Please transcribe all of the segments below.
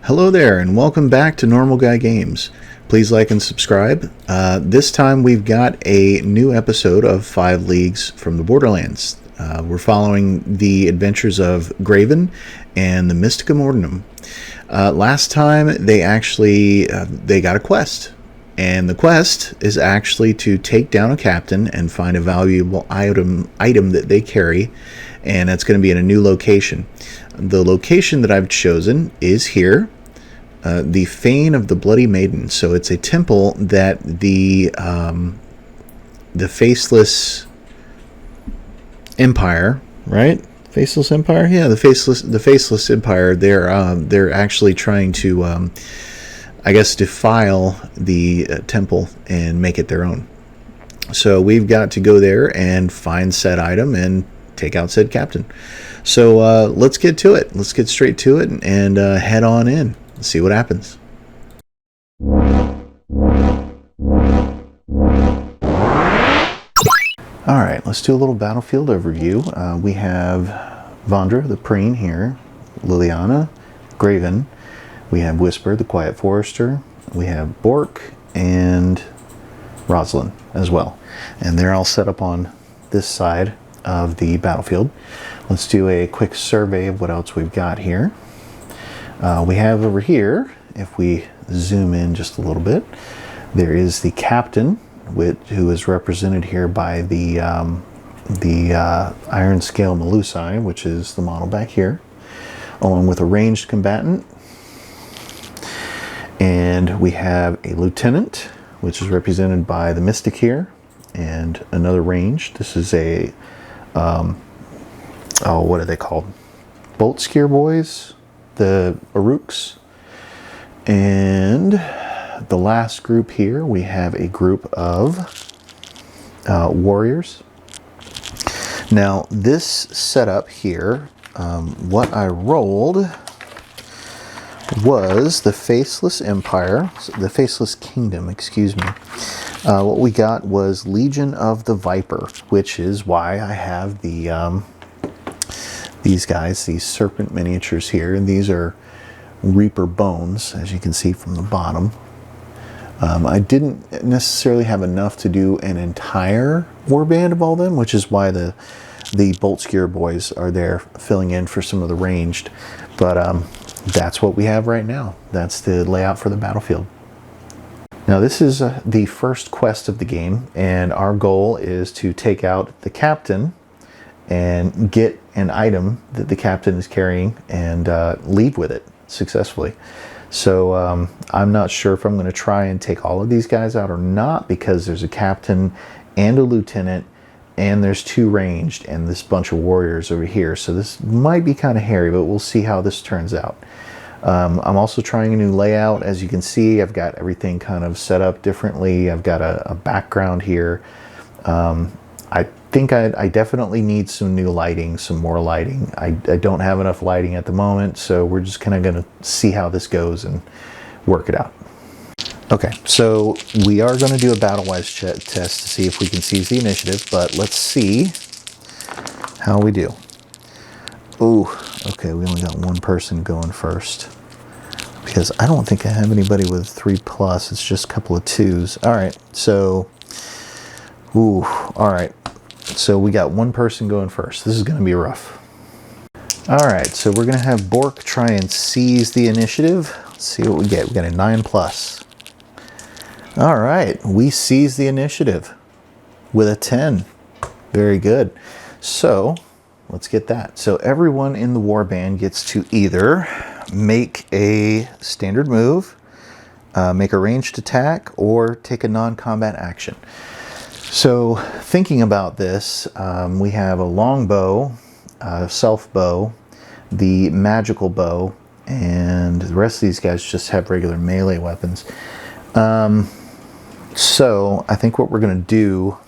Hello there, and welcome back to Normal Guy Games. Please like and subscribe. This time we've got a new episode of 5 Leagues from the Borderlands. We're following the adventures of Graven and the Mysticum Ordinem. Last time they actually they got a quest, and the quest is actually to take down a captain and find a valuable item that they carry, and that's going to be in a new location. The location that I've chosen is here. The Fane of the Bloody Maiden. So it's a temple that the Faceless Empire, right? Faceless Empire, yeah, the Faceless Empire. They're actually trying to, I guess, defile the temple and make it their own. So we've got to go there and find said item and take out said captain. So let's get to it. Let's get straight to it and head on in. See what happens. Alright, let's do a little battlefield overview. We have Vandra, the Preen here, Liliana, Graven, we have Whisper, the Quiet Forester, we have Bork, and Rosalind as well. And they're all set up on this side of the battlefield. Let's do a quick survey of what else we've got here. We have over here, if we zoom in just a little bit, there is the captain, who is represented here by the Iron Scale Melusi, which is the model back here, along with a ranged combatant. And we have a lieutenant, which is represented by the Mystic here, and another ranged. This is a, what are they called? Bolt Skier Boys? The Aruks. And the last group here, we have a group of warriors. Now this setup here, what I rolled was the Faceless Empire, the Faceless Kingdom, excuse me. What we got was Legion of the Viper, which is why I have the these guys, these serpent miniatures here, and these are Reaper bones, as you can see from the bottom. I didn't necessarily have enough to do an entire warband of all them, which is why the Bolt Skier Boys are there filling in for some of the ranged. But that's what we have right now. That's the layout for the battlefield. Now this is the first quest of the game, and our goal is to take out the captain and get an item that the captain is carrying and leave with it successfully. So I'm not sure if I'm going to try and take all of these guys out or not, because there's a captain and a lieutenant, and there's 2 ranged and this bunch of warriors over here. So this might be kind of hairy, but we'll see how this turns out. I'm also trying a new layout. As you can see, I've got everything kind of set up differently. I've got a background here. I think I definitely need some new lighting, some more lighting. I don't have enough lighting at the moment, so we're just kind of going to see how this goes and work it out. Okay, so we are going to do a battle-wise test to see if we can seize the initiative, but let's see how we do. Ooh, okay, we only got one person going first, because I don't think I have anybody with 3+. It's just a couple of 2s. All right, so, ooh, all right. So we got one person going first. This is going to be rough. All right, so we're going to have Bork try and seize the initiative. Let's see what we get. We got a 9+. All right, we seize the initiative with a 10. Very good. So let's get that. So everyone in the warband gets to either make a standard move, make a ranged attack, or take a non-combat action. So thinking about this, we have a long bow, self bow, the magical bow, and the rest of these guys just have regular melee weapons. So I think what we're going to do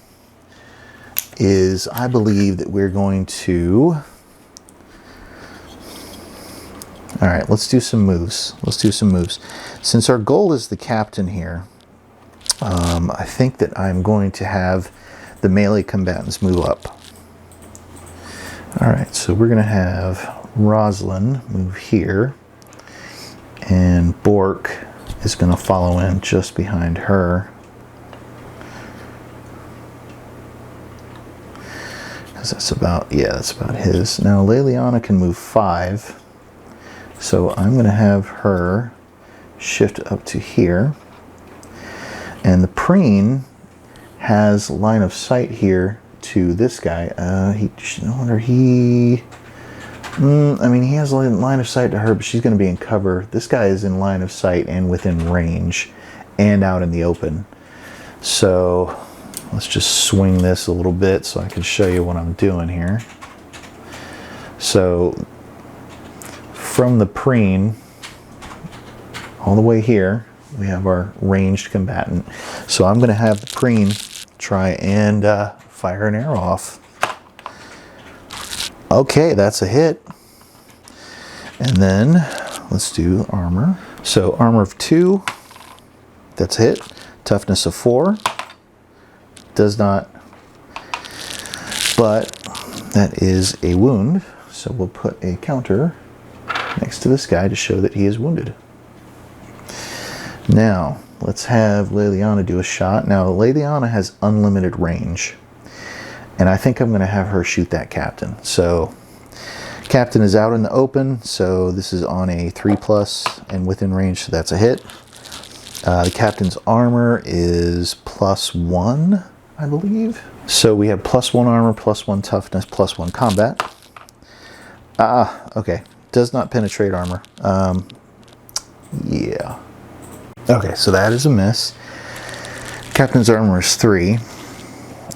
is, I believe that we're going to, all right, let's do some moves. Let's do some moves. Since our goal is the captain here, I think that I'm going to have the melee combatants move up. All right, so we're going to have Rosalind move here, And Bork is going to follow in just behind her. Because that's about, yeah, that's about his. Now Leliana can move 5. So I'm going to have her shift up to here. And the Preen has line of sight here to this guy. I wonder he has line of sight to her, but she's going to be in cover. This guy is in line of sight and within range and out in the open. So let's just swing this a little bit so I can show you what I'm doing here. So from the Preen all the way here, we have our ranged combatant. So I'm going to have the Preen try and fire an arrow off. Okay, that's a hit. And then let's do armor. So armor of 2, that's a hit. Toughness of 4, does not, but that is a wound. So we'll put a counter next to this guy to show that he is wounded. Now, let's have Leliana do a shot. Now, Leliana has unlimited range. And I think I'm going to have her shoot that captain. So, captain is out in the open. So, this is on a 3+ and within range. So, that's a hit. The captain's armor is +1, I believe. So, we have +1 armor, +1 toughness, +1 combat. Okay. Does not penetrate armor. Yeah. Okay, so that is a miss. Captain's armor is 3.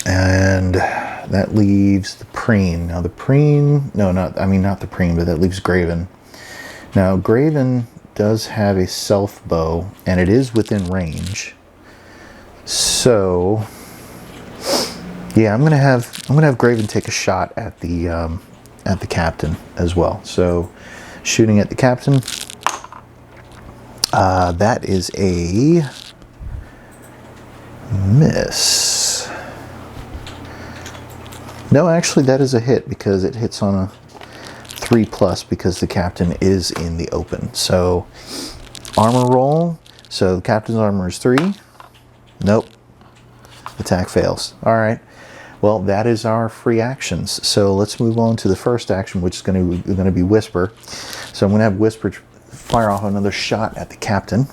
And that leaves the Preen. Now the Preen, not the Preen, but that leaves Graven. Now Graven does have a self bow, and it is within range. So yeah, I'm gonna have Graven take a shot at the captain as well. So shooting at the captain. That is a miss. No, actually that is a hit because it hits on a 3+ because the captain is in the open. So armor roll. So the captain's armor is 3. Nope. Attack fails. All right. Well, that is our free actions. So let's move on to the first action, which is going to be Whisper. So I'm going to have Whisper fire off another shot at the captain.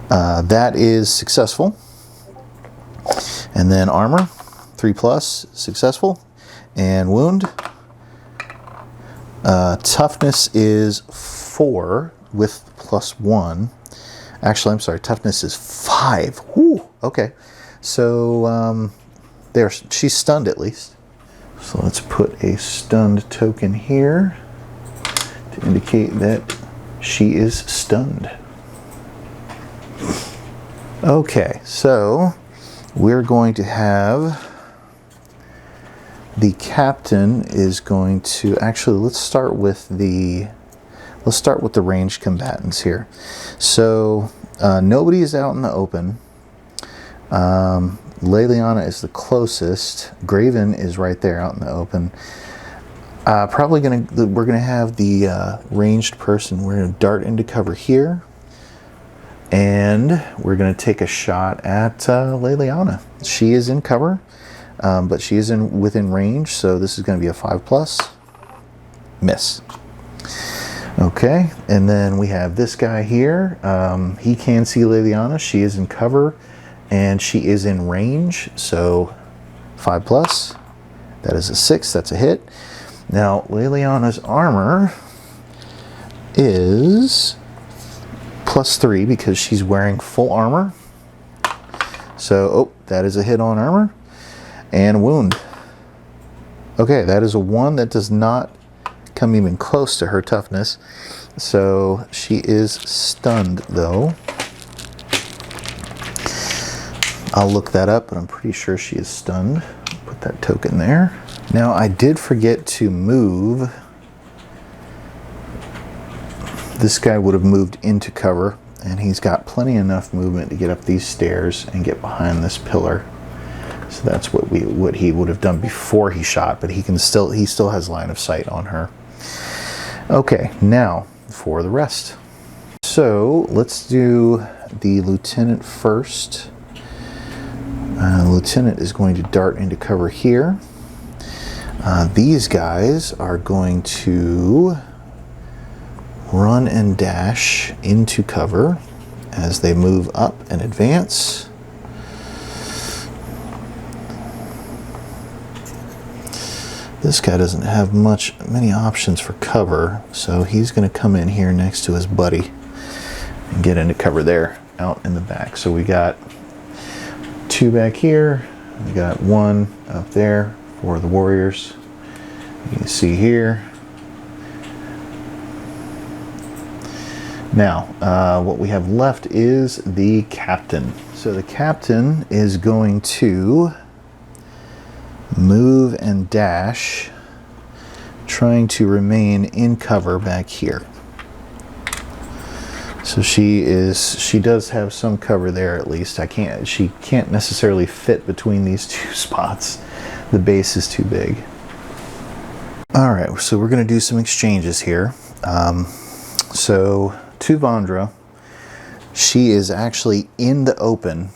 That is successful. And then armor, 3+, successful. And wound. Toughness is 4 with +1. Actually, I'm sorry, toughness is 5. Whew, okay. So there, she's stunned at least. So let's put a stunned token here to indicate that she is stunned. Okay, so we're going to have the captain is going to actually let's start with the ranged combatants here. So nobody is out in the open. Leliana is the closest. Graven is right there out in the open. We're gonna have the ranged person. We're gonna dart into cover here, and we're gonna take a shot at Leliana. She is in cover, but she is within range. So this is gonna be a 5+. Miss. Okay, and then we have this guy here. He can see Leliana. She is in cover, and she is in range. So 5+. That is a 6. That's a hit. Now, Leliana's armor is +3 because she's wearing full armor. So, that is a hit on armor. And wound. Okay, that is a 1. That does not come even close to her toughness. So, she is stunned, though. I'll look that up, but I'm pretty sure she is stunned. Put that token there. Now, I did forget to move. This guy would have moved into cover, and he's got plenty enough movement to get up these stairs and get behind this pillar. So that's what he would have done before he shot, but he still has line of sight on her. Okay, now for the rest. So let's do the lieutenant first. Lieutenant is going to dart into cover here. These guys are going to run and dash into cover as they move up and advance. This guy doesn't have many options for cover, so he's going to come in here next to his buddy and get into cover there, out in the back. So we got 2 back here, we got 1 up there for the warriors. You can see here. Now, what we have left is the captain. So the captain is going to move and dash, trying to remain in cover back here. So she does have some cover there at least. She can't necessarily fit between these 2 spots. The base is too big. All right, so we're going to do some exchanges here. So to Vandra, she is actually in the open.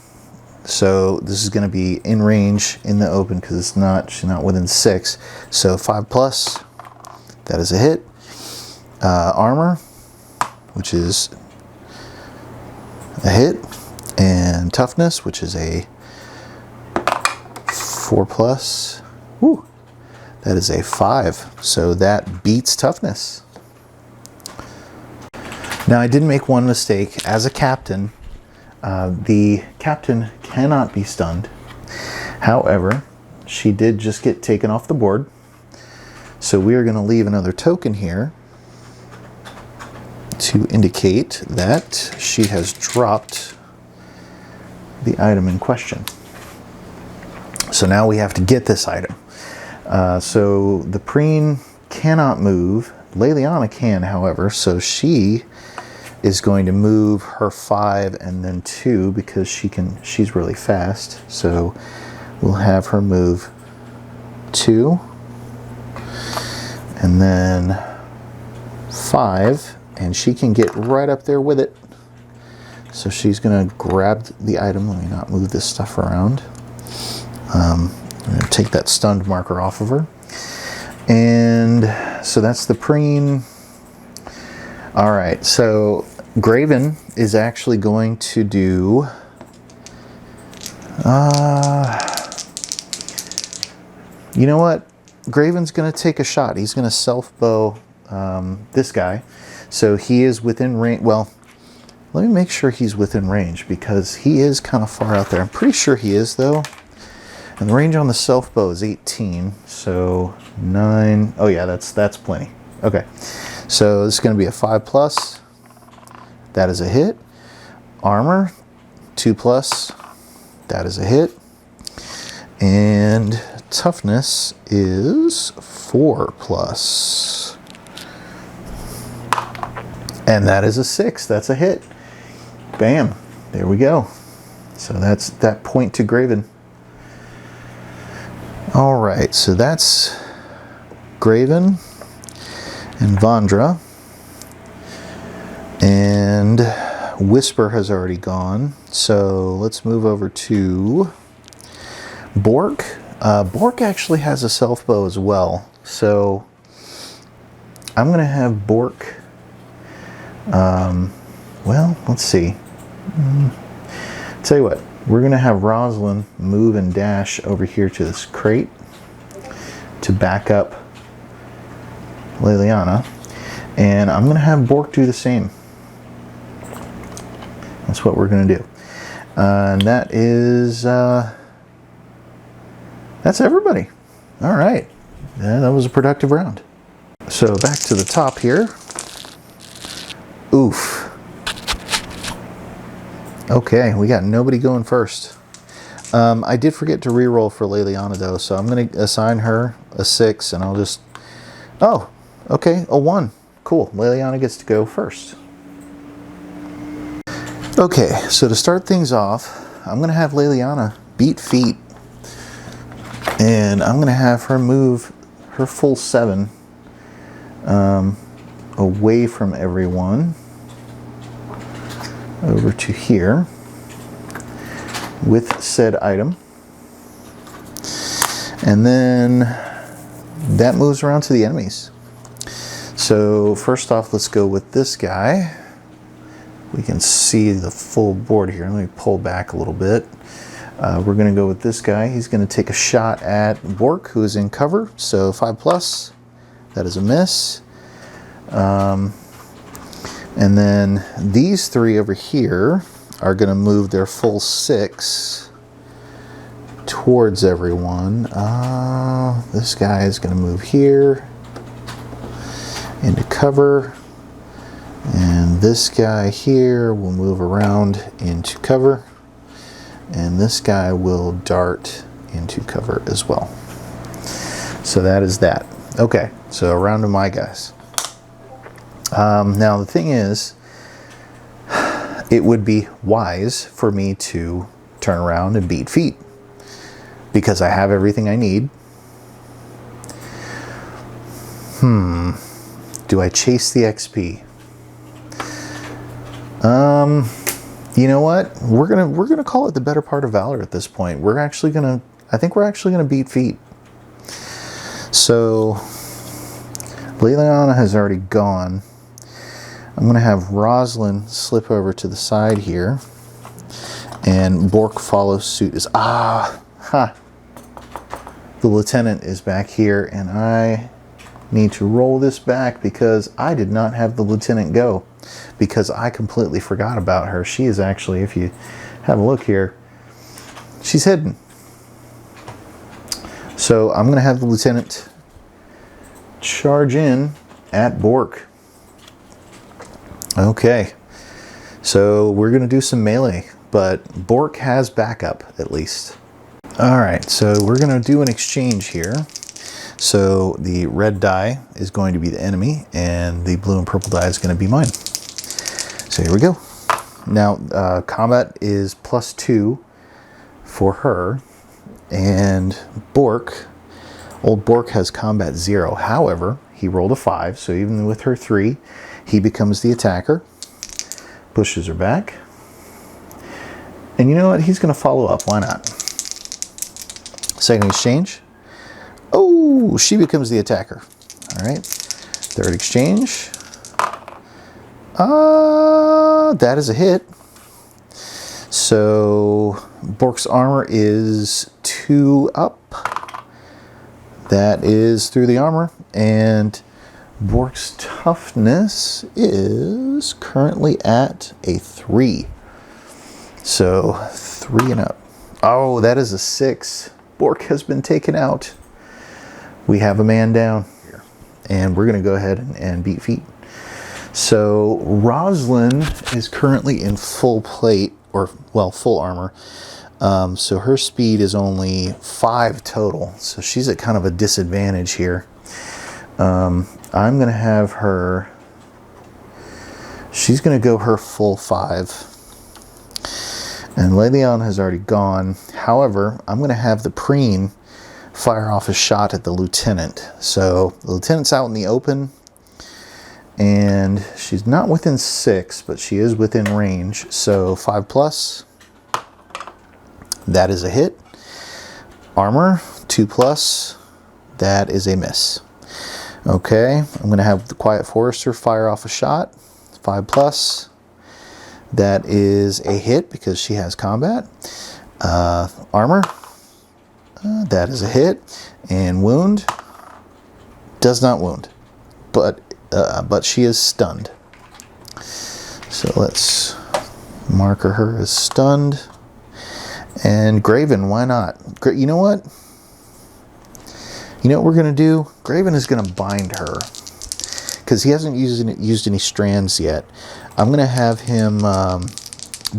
So this is going to be in range in the open because she's not within 6. So 5+, that is a hit. Armor, which is a hit, and toughness, which is a 4+. Woo, that is a 5. So that beats toughness. Now I did make one mistake. As a captain, the captain cannot be stunned. However, she did just get taken off the board. So we are going to leave another token here to indicate that she has dropped the item in question. So now we have to get this item. So the preen cannot move. Leliana can, however, so she is going to move her 5 and then 2 because she's really fast. So we'll have her move 2 and then 5, and she can get right up there with it. So she's going to grab the item. Let me not move this stuff around. I'm going to take that stunned marker off of her. And so that's the preen. All right, so Graven is actually going to do you know what? Graven's going to take a shot. He's going to self-bow this guy. So he is within range. Well, let me make sure he's within range because he is kind of far out there. I'm pretty sure he is, though. And the range on the self-bow is 18. So 9. Oh, yeah, that's plenty. Okay. So this is going to be a 5+. That is a hit. Armor, 2+. That is a hit. And toughness is 4+. And that is a 6. That's a hit. Bam. There we go. So that's that point to Graven. All right. So that's Graven and Vandra. And Whisper has already gone. So let's move over to Bork. Bork actually has a self-bow as well. So I'm going to have Bork. Well, let's see. Tell you what, we're going to have Rosalind move and dash over here to this crate to back up Leliana. And I'm going to have Bork do the same. That's what we're going to do. And that is, that's everybody. All right. Yeah, that was a productive round. So back to the top here. Oof. Okay, we got nobody going first. I did forget to reroll for Leliana though, so I'm going to assign her a 6 and I'll just... Oh, okay, a 1. Cool, Leliana gets to go first. Okay, so to start things off, I'm going to have Leliana beat feet. And I'm going to have her move her full 7 away from everyone over to here with said item. And then that moves around to the enemies. So first off, let's go with this guy. We can see the full board here. Let me pull back a little bit. We're going to go with this guy. He's going to take a shot at Bork, who is in cover. So 5+. That is a miss. And then these three over here are going to move their full 6 towards everyone. This guy is going to move here into cover. And this guy here will move around into cover. And this guy will dart into cover as well. So that is that. Okay, so around to my guys. Now the thing is, it would be wise for me to turn around and beat feet, because I have everything I need. Do I chase the XP? You know what? We're gonna call it the better part of valor at this point. I think we're actually gonna beat feet. So Liliana has already gone. I'm gonna have Rosalind slip over to the side here, and Bork follows suit. The lieutenant is back here, and I need to roll this back because I did not have the lieutenant go, because I completely forgot about her. She is actually, if you have a look here, she's hidden. So I'm going to have the lieutenant charge in at Bork. Okay, so we're going to do some melee, but Bork has backup at least. All right, so we're going to do an exchange here. So the red die is going to be the enemy, and the blue and purple die is going to be mine. So here we go. Now, combat is +2 for her, and Bork, old Bork, has combat 0. However, he rolled a 5, so even with her 3, he becomes the attacker, pushes her back, and you know what? He's going to follow up. Why not? Second exchange. Oh, she becomes the attacker. All right. Third exchange. That is a hit. So Bork's armor is 2 up. That is through the armor. And Bork's toughness is currently at a 3. So 3 and up. Oh, that is a 6. Bork has been taken out. We have a man down here, and we're going to go ahead and beat feet. So Rosalind is currently in full plate, or well, full armor. So her speed is only 5 total. So she's at kind of a disadvantage here. I'm going to have her, she's going to go her full 5. And Le'Leon has already gone. However, I'm going to have the preen fire off a shot at the lieutenant. So the lieutenant's out in the open, and she's not within 6, but she is within range. So 5+, that is a hit. Armor 2+, that is a miss. Okay, I'm going to have the Quiet Forester fire off a shot, 5+, that is a hit because she has combat. Armor, that is a hit, and wound does not wound, but she is stunned. So let's marker her as stunned. And Graven, why not? You know what? You know what we're gonna do? Graven is gonna bind her because he hasn't used any strands yet. I'm gonna have him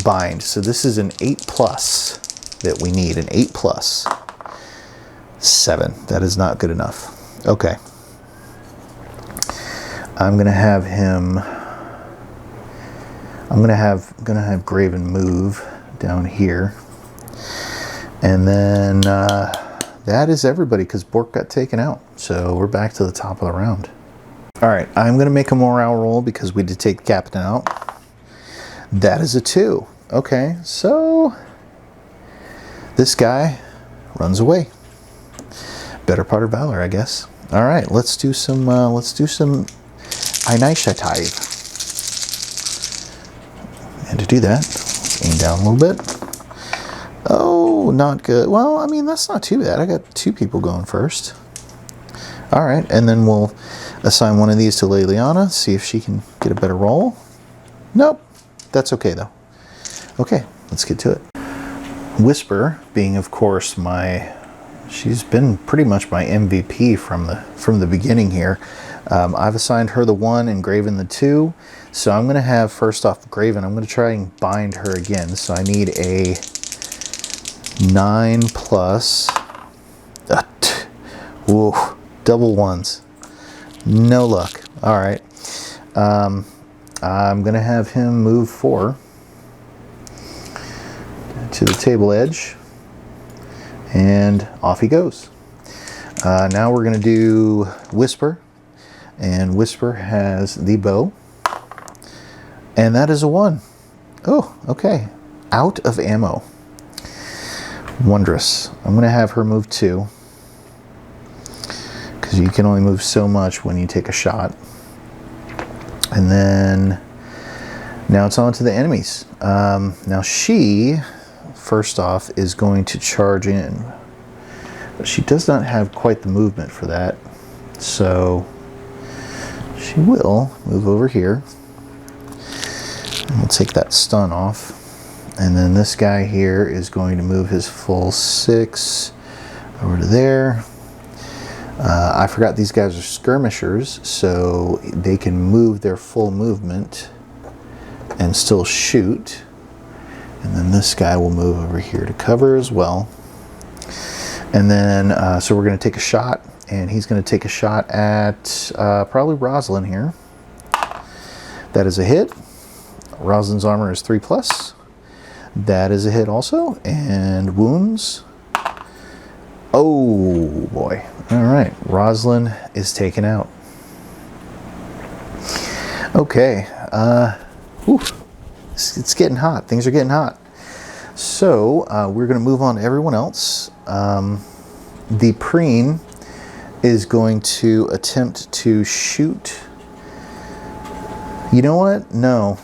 bind. So this is an 8+ that we need, an 8+. 7. That is not good enough. Okay. I'm gonna have him. I'm gonna have Graven move down here, and then that is everybody because Bork got taken out. So we're back to the top of the round. All right, I'm going to make a morale roll because we did take the captain out. That is a 2. Okay, so this guy runs away. Better part of valor, I guess. All right, let's do some initiative. And to do that, aim down a little bit. Oh, not good. Well, I mean, that's not too bad. I got 2 people going first. All right, and then we'll assign one of these to Liliana, see if she can get a better roll. Nope, that's okay though. Okay, let's get to it. Whisper, being of course she's been pretty much my MVP from the beginning here. I've assigned her the 1 and Graven the 2. So I'm going to have, first off, Graven, I'm going to try and bind her again. So I need a 9 plus... Whoa, double 1s. No luck. All right. I'm going to have him move 4 to the table edge. And off he goes. Now we're going to do Whisper. And Whisper has the bow. And that is a 1. Oh, okay. Out of ammo. Wondrous. I'm going to have her move 2. Because you can only move so much when you take a shot. And then now it's on to the enemies. Now she, first off, is going to charge in. But she does not have quite the movement for that. So she will move over here. We'll take that stun off. And then this guy here is going to move his full 6 over to there. I forgot these guys are skirmishers, so they can move their full movement and still shoot. And then this guy will move over here to cover as well. And then, so we're going to take a shot, and he's going to take a shot at probably Rosalind here. That is a hit. Rosalind's armor is 3 plus. That is a hit also. And wounds. Oh boy. All right. Rosalind is taken out. Okay. It's getting hot. Things are getting hot. So we're going to move on to everyone else. The preen is going to attempt to shoot. You know what? No.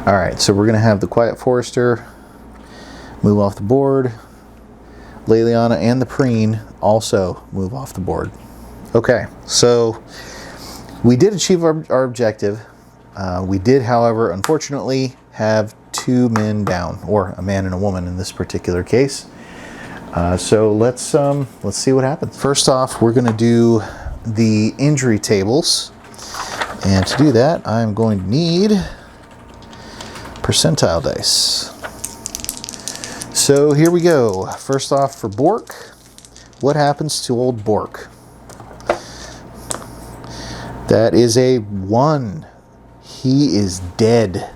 All right, so we're going to have the Quiet Forester move off the board. Liliana and the preen also move off the board. Okay, so we did achieve our objective. We did, however, unfortunately, have 2 men down, or a man and a woman in this particular case. So let's see what happens. First off, we're going to do the injury tables, and to do that, I'm going to need percentile dice. So here we go. First off, for Bork, what happens to old Bork? That is a 1. He is dead.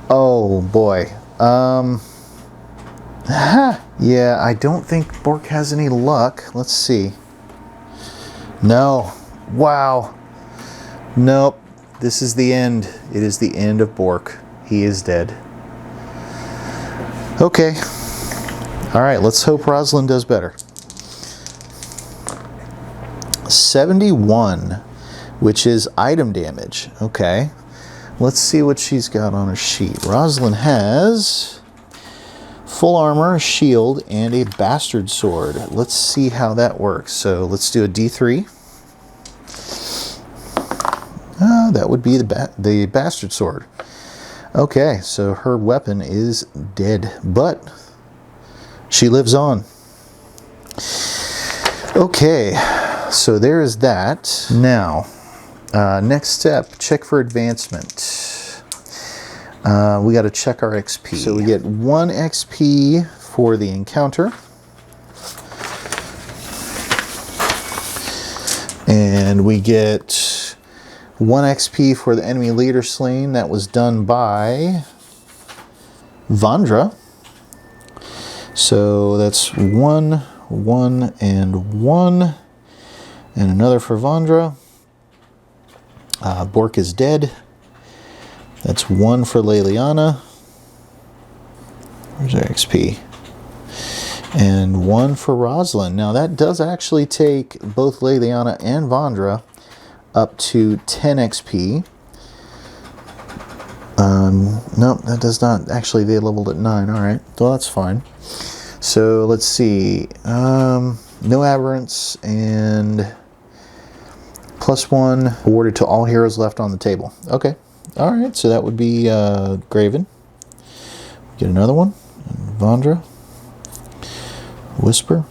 Oh boy. Yeah, I don't think Bork has any luck. Let's see. No. Wow. Nope. This is the end. It is the end of Bork. He is dead. Okay. All right, let's hope Rosalind does better. 71, which is item damage. Okay. Let's see what she's got on her sheet. Rosalind has full armor, a shield, and a bastard sword. Let's see how that works. So let's do a D3. That would be the bastard sword. Okay, so her weapon is dead, but she lives on. Okay, so there is that. Now, next step, check for advancement. We got to check our XP. So we get 1 XP for the encounter. And we get 1 XP for the enemy leader slain. That was done by Vandra. So that's 1, 1, and 1. And another for Vondra. Bork is dead. That's 1 for Leliana. Where's our XP? And 1 for Rosalind. Now that does actually take both Leliana and Vondra up to 10 XP. Nope, that does not. Actually, they leveled at 9. Alright, well that's fine. So let's see. No aberrants and +1 awarded to all heroes left on the table. Okay. Alright, so that would be Graven. Get another one. Vondra. Whisper.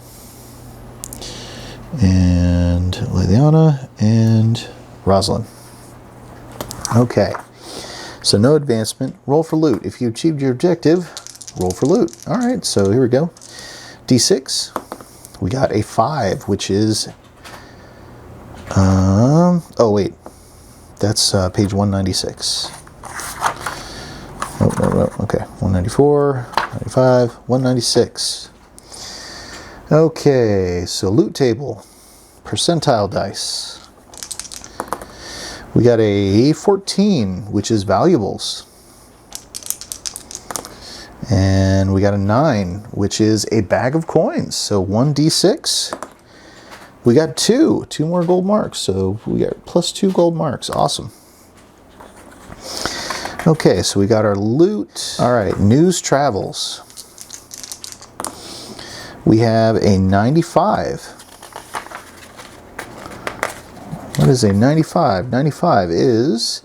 And Leliana and Rosalind. Okay. So no advancement. Roll for loot. If you achieved your objective, roll for loot. Alright, so here we go. D6. We got a 5, which is... oh, wait. That's page 196. Oh, no, okay. 194, 95, 196. Okay, so loot table. Percentile dice. We got a 14, which is valuables. And we got a 9, which is a bag of coins. So 1d6. We got 2 more gold marks. So we got +2 gold marks. Awesome. Okay, so we got our loot. All right, news travels. We have a 95. What is a 95? 95 is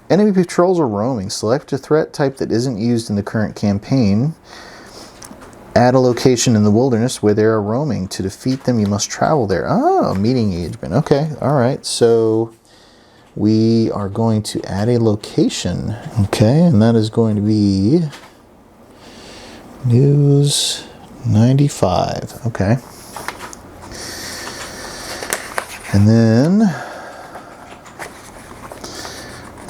enemy patrols are roaming. Select a threat type that isn't used in the current campaign. Add a location in the wilderness where they are roaming. To defeat them, you must travel there. Oh, meeting engagement. Okay, all right. So we are going to add a location. Okay, and that is going to be News 95. Okay. And then,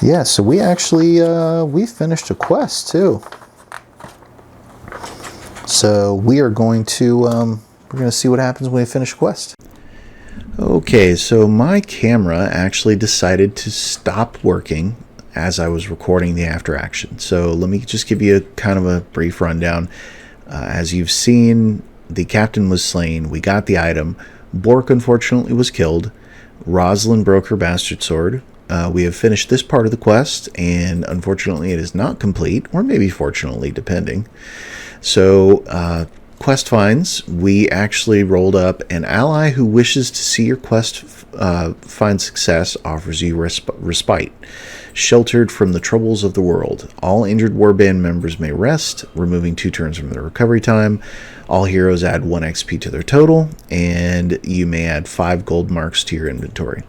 yeah, so we actually, we finished a quest too. So we are going to, we're going to see what happens when we finish a quest. Okay, so my camera actually decided to stop working as I was recording the after action. So let me just give you kind of a brief rundown. As you've seen, the captain was slain. We got the item. Bork unfortunately was killed. Rosalind broke her bastard sword. We have finished this part of the quest, and unfortunately it is not complete, or maybe fortunately, depending. So, quest finds, we actually rolled up an ally who wishes to see your quest find success offers you respite. Sheltered from the troubles of the world. All injured warband members may rest, removing 2 turns from their recovery time. All heroes add 1 XP to their total, and you may add 5 gold marks to your inventory.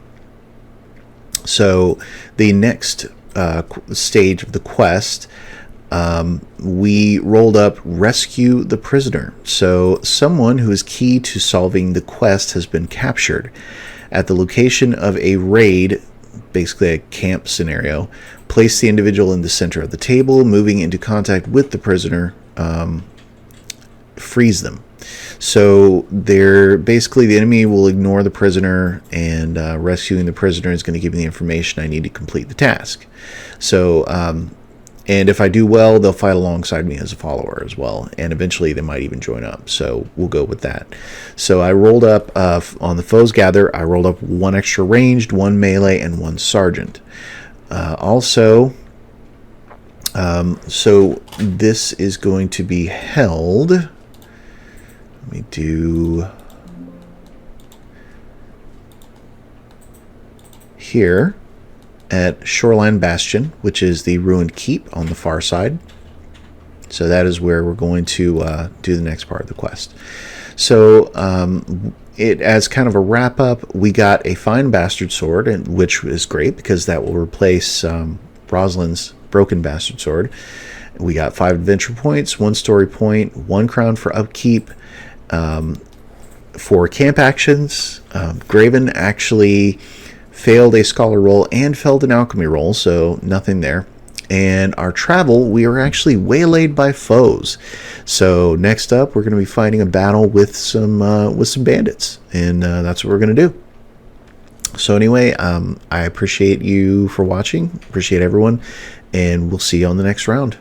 So the next stage of the quest, we rolled up Rescue the Prisoner. So someone who is key to solving the quest has been captured. At the location of a raid, basically a camp scenario, place the individual in the center of the table. Moving into contact with the prisoner, freeze them. So they're basically, the enemy will ignore the prisoner, and rescuing the prisoner is going to give me the information I need to complete the task. So and if I do well, they'll fight alongside me as a follower as well, and eventually they might even join up. So we'll go with that. So I rolled up on the foes gather. I rolled up 1 extra ranged, 1 melee, and 1 sergeant. So this is going to be held. Let me do here at Shoreline Bastion, which is the ruined keep on the far side. So that is where we're going to do the next part of the quest. So it as kind of a wrap up, we got a fine bastard sword, and which is great because that will replace Rosalind's broken bastard sword. We got 5 adventure points, 1 story point, 1 crown for upkeep. For camp actions, Graven actually failed a scholar roll and failed an alchemy roll, so nothing there. And our travel, we are actually waylaid by foes. So next up, we're going to be fighting a battle with some bandits, and that's what we're going to do. So anyway, I appreciate you for watching. Appreciate everyone, and we'll see you on the next round.